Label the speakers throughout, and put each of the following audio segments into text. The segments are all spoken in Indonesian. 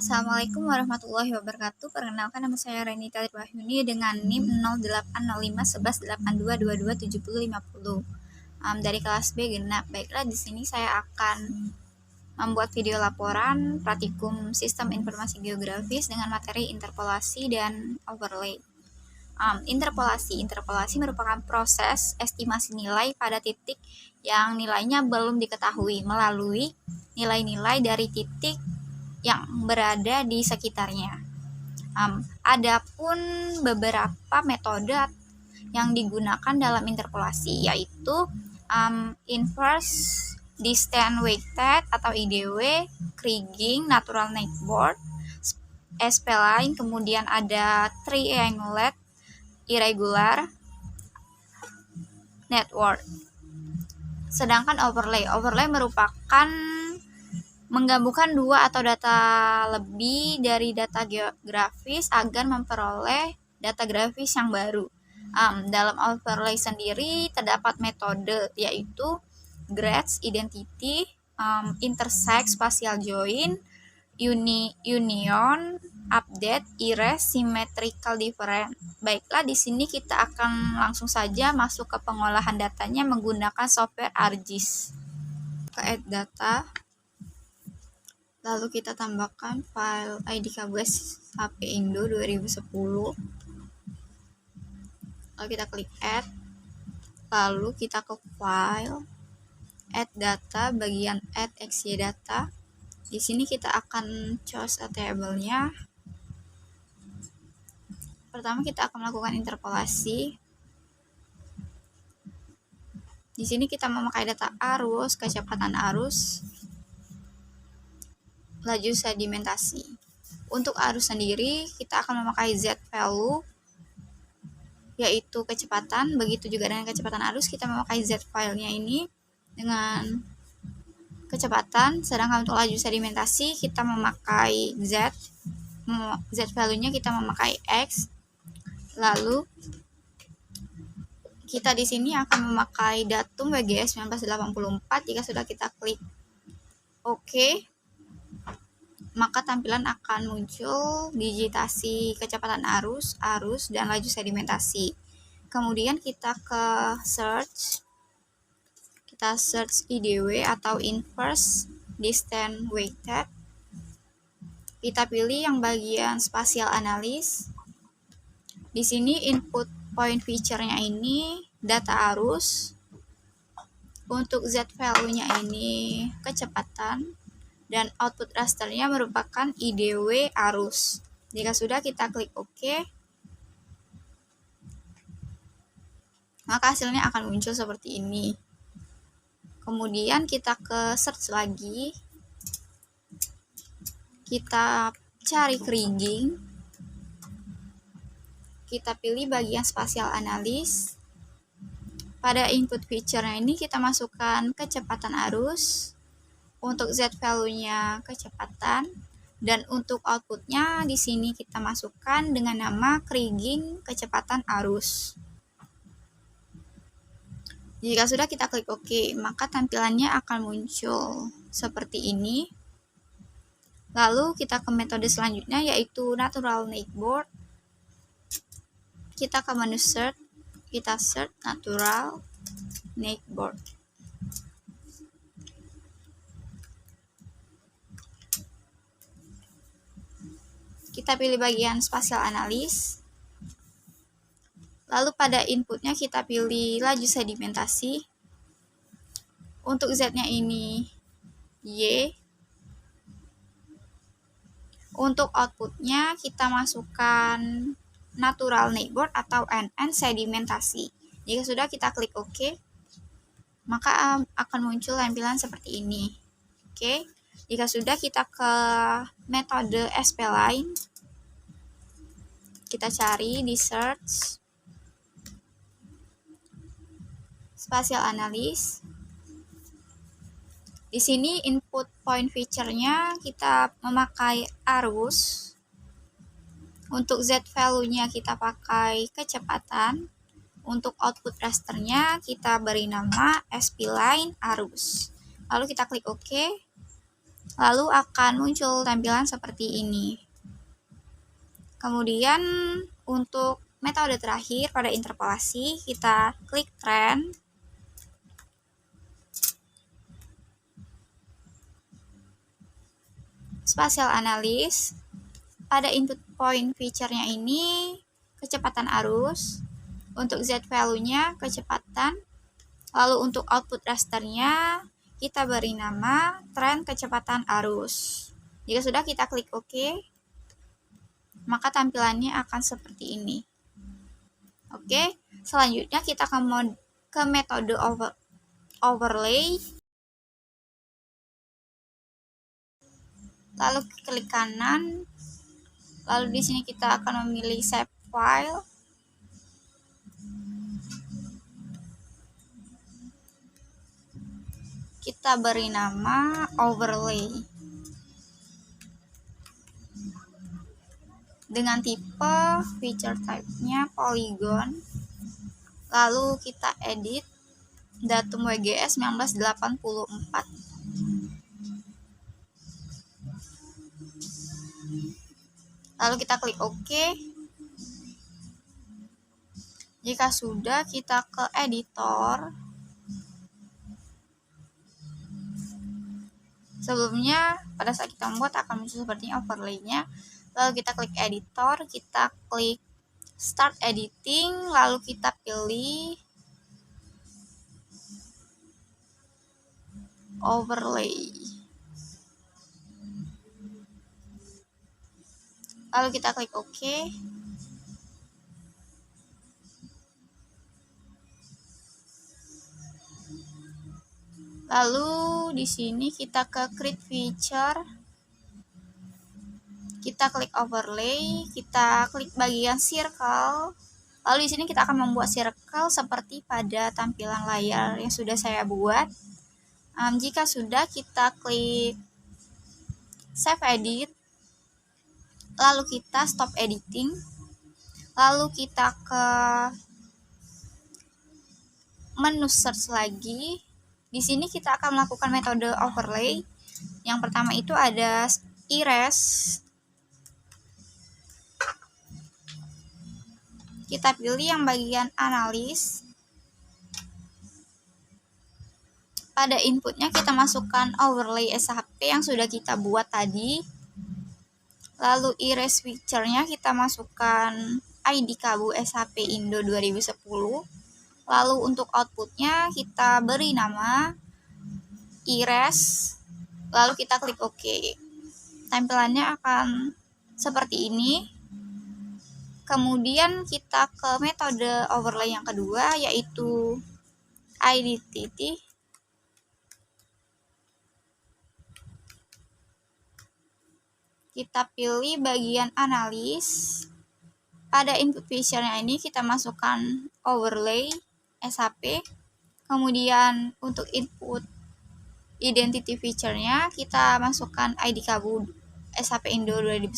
Speaker 1: Assalamualaikum warahmatullahi wabarakatuh. Perkenalkan, nama saya Renita Wahyuni dengan NIM 08051182227050 dari kelas B genap. Baiklah, di sini saya akan membuat video laporan praktikum Sistem Informasi Geografis dengan materi interpolasi dan overlay. Interpolasi merupakan proses estimasi nilai pada titik yang nilainya belum diketahui melalui nilai-nilai dari titik yang berada di sekitarnya. Adapun beberapa metode yang digunakan dalam interpolasi yaitu inverse distance weighted atau IDW, kriging, natural network, spline, kemudian ada triangulate, irregular network. Sedangkan overlay merupakan menggabungkan dua atau data lebih dari data geografis agar memperoleh data grafis yang baru. Dalam overlay sendiri terdapat metode yaitu grades, identity, intersect, spatial join, union, update, erase, symmetrical difference. Baiklah, di sini kita akan langsung saja masuk ke pengolahan datanya menggunakan software ArcGIS. Ke add data, lalu kita tambahkan file ID KBS HP Indo 2010. Lalu kita klik add, lalu kita ke file, add data, bagian add XY data. Di sini kita akan choose a table-nya. Pertama kita akan melakukan interpolasi. Di sini kita memakai data arus, kecepatan arus, laju sedimentasi. Untuk arus sendiri kita akan memakai Z value yaitu kecepatan, begitu juga dengan kecepatan arus kita memakai Z filenya ini dengan kecepatan. Sedangkan untuk laju sedimentasi kita memakai Z value-nya kita memakai X. Lalu kita di sini akan memakai datum WGS 1984. Jika sudah kita klik OK, maka tampilan akan muncul digitasi kecepatan arus, dan laju sedimentasi. Kemudian kita ke search. Kita search IDW atau inverse distance weighted. Kita pilih yang bagian spatial analysis. Di sini input point feature-nya ini data arus. Untuk Z value-nya ini kecepatan. Dan output rasternya merupakan IDW arus. Jika sudah, kita klik OK. Maka hasilnya akan muncul seperti ini. Kemudian kita ke search lagi. Kita cari kriging. Kita pilih bagian spatial analysis. Pada input feature-nya ini kita masukkan kecepatan arus. Untuk Z value-nya kecepatan, dan untuk outputnya di sini kita masukkan dengan nama kriging kecepatan arus. Jika sudah, kita klik OK, maka tampilannya akan muncul seperti ini. Lalu kita ke metode selanjutnya yaitu natural network. Kita ke menu search, kita search natural network. Kita pilih bagian spatial analysis. Lalu pada inputnya kita pilih laju sedimentasi. Untuk Z-nya ini Y. Untuk outputnya kita masukkan natural network atau NN sedimentasi. Jika sudah, kita klik OK. Maka akan muncul tampilan seperti ini. Oke. Jika sudah, kita ke metode spline. Kita cari di search spatial analysis. Di sini input point feature-nya kita memakai arus. Untuk Z value-nya kita pakai kecepatan. Untuk output rasternya kita beri nama spline arus. Lalu kita klik OK. lalu akan muncul tampilan seperti ini. Kemudian untuk metode terakhir pada interpolasi, kita klik trend. Spatial analysis. Pada input point feature-nya ini kecepatan arus, untuk Z value-nya kecepatan, lalu untuk output rasternya kita beri nama tren kecepatan arus. Jika sudah, kita klik OK, maka tampilannya akan seperti ini. Oke, selanjutnya kita ke metode overlay. Lalu klik kanan. Lalu di sini kita akan memilih save file. Kita beri nama overlay dengan tipe feature type-nya polygon. Lalu kita edit datum WGS 1984. Lalu kita klik OK. Jika sudah, kita ke editor. Sebelumnya, pada saat kita membuat akan muncul seperti overlay-nya. Lalu kita klik editor, kita klik start editing, lalu kita pilih overlay. Lalu kita klik OK. Lalu di sini kita ke create feature. Kita klik overlay, kita klik bagian circle. Lalu di sini kita akan membuat circle seperti pada tampilan layar yang sudah saya buat. Jika sudah, kita klik save edit. Lalu kita stop editing. Lalu kita ke menu search lagi. Di sini kita akan melakukan metode overlay. Yang pertama itu ada erase. Kita pilih yang bagian analis. Pada inputnya kita masukkan overlay SHP yang sudah kita buat tadi. Lalu erase feature-nya kita masukkan ID Kabu SHP Indo 2010. Lalu untuk outputnya kita beri nama erase. Lalu kita klik OK. Tampilannya akan seperti ini. Kemudian kita ke metode overlay yang kedua, yaitu identity. Kita pilih bagian analis. Pada input feature-nya ini kita masukkan overlay SHP. Kemudian untuk input identity feature-nya kita masukkan ID Kabu SHP Indo 2010.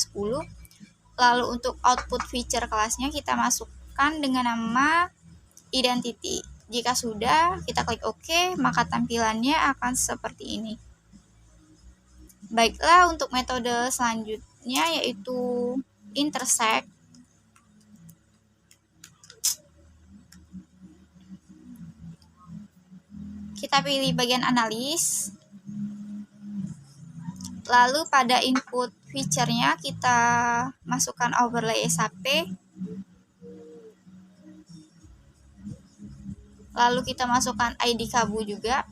Speaker 1: Lalu untuk output feature kelasnya kita masukkan dengan nama identity. Jika sudah, kita klik OK, maka tampilannya akan seperti ini. Baiklah, untuk metode selanjutnya yaitu intersect. Kita pilih bagian analis. Lalu pada input feature-nya kita masukkan overlay SHP. Lalu kita masukkan ID Kabu juga.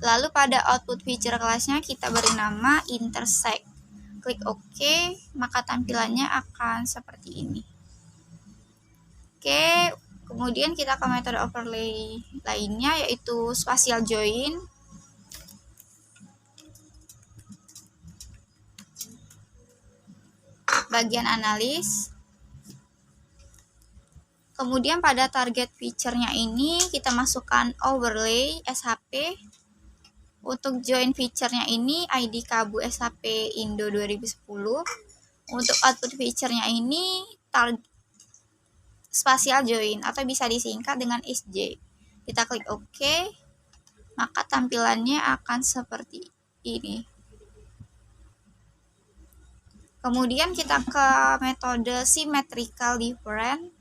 Speaker 1: Lalu pada output feature kelasnya kita beri nama intersect. Klik OK, maka tampilannya akan seperti ini. Oke, kemudian kita ke metode overlay lainnya yaitu spatial join. Bagian analis. Kemudian pada target feature-nya ini kita masukkan overlay SHP. Untuk join feature-nya ini ID Kabu SHP Indo 2010. Untuk output feature-nya ini spatial join atau bisa disingkat dengan SJ. Kita klik OK. maka tampilannya akan seperti ini. Kemudian kita ke metode symmetrical difference.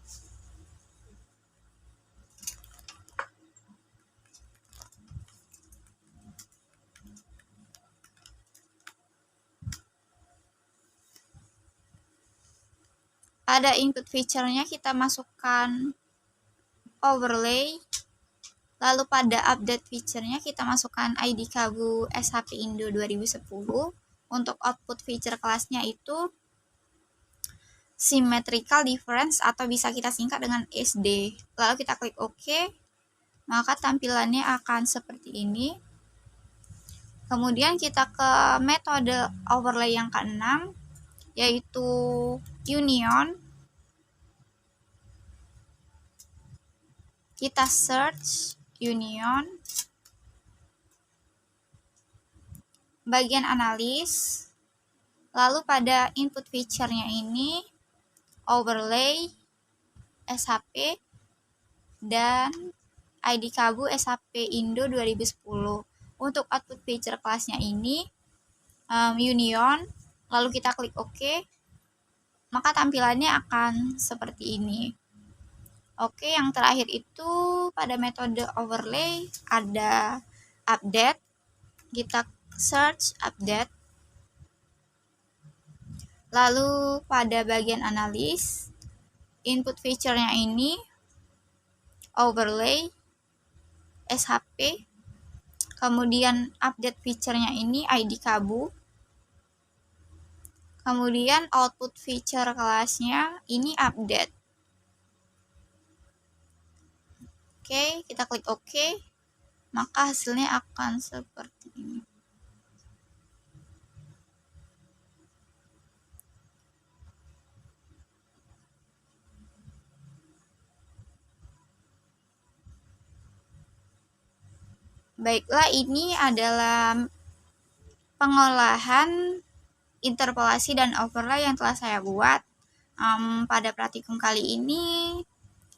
Speaker 1: Pada input feature-nya kita masukkan overlay. Lalu pada update feature-nya kita masukkan ID Kabu SHP Indo 2010. Untuk output feature kelasnya itu symmetrical difference atau bisa kita singkat dengan SD. Lalu kita klik OK, maka tampilannya akan seperti ini. Kemudian kita ke metode overlay yang keenam, yaitu union. Kita search union, bagian analis, lalu pada input feature-nya ini overlay, SHP, dan ID Kabu SHP Indo 2010. Untuk output feature kelasnya ini union, lalu kita klik OK, maka tampilannya akan seperti ini. Oke, yang terakhir itu pada metode overlay ada update. Kita search update. Lalu pada bagian analis, input feature-nya ini overlay, SHP. Kemudian update feature-nya ini ID Kabu. Kemudian output feature kelasnya ini update. Oke, kita klik OK, maka hasilnya akan seperti ini. Baiklah, ini adalah pengolahan interpolasi dan overlay yang telah saya buat. Pada praktikum kali ini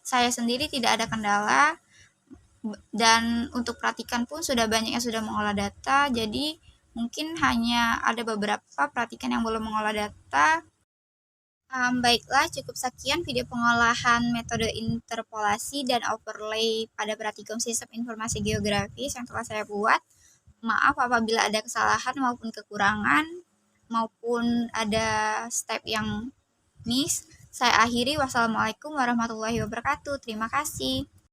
Speaker 1: saya sendiri tidak ada kendala, dan untuk praktikan pun sudah banyak yang sudah mengolah data, jadi mungkin hanya ada beberapa praktikan yang belum mengolah data. Baiklah, cukup sekian video pengolahan metode interpolasi dan overlay pada praktikum sistem informasi geografis yang telah saya buat. Maaf apabila ada kesalahan maupun kekurangan, maupun ada step yang miss. Saya akhiri. Wassalamualaikum warahmatullahi wabarakatuh. Terima kasih.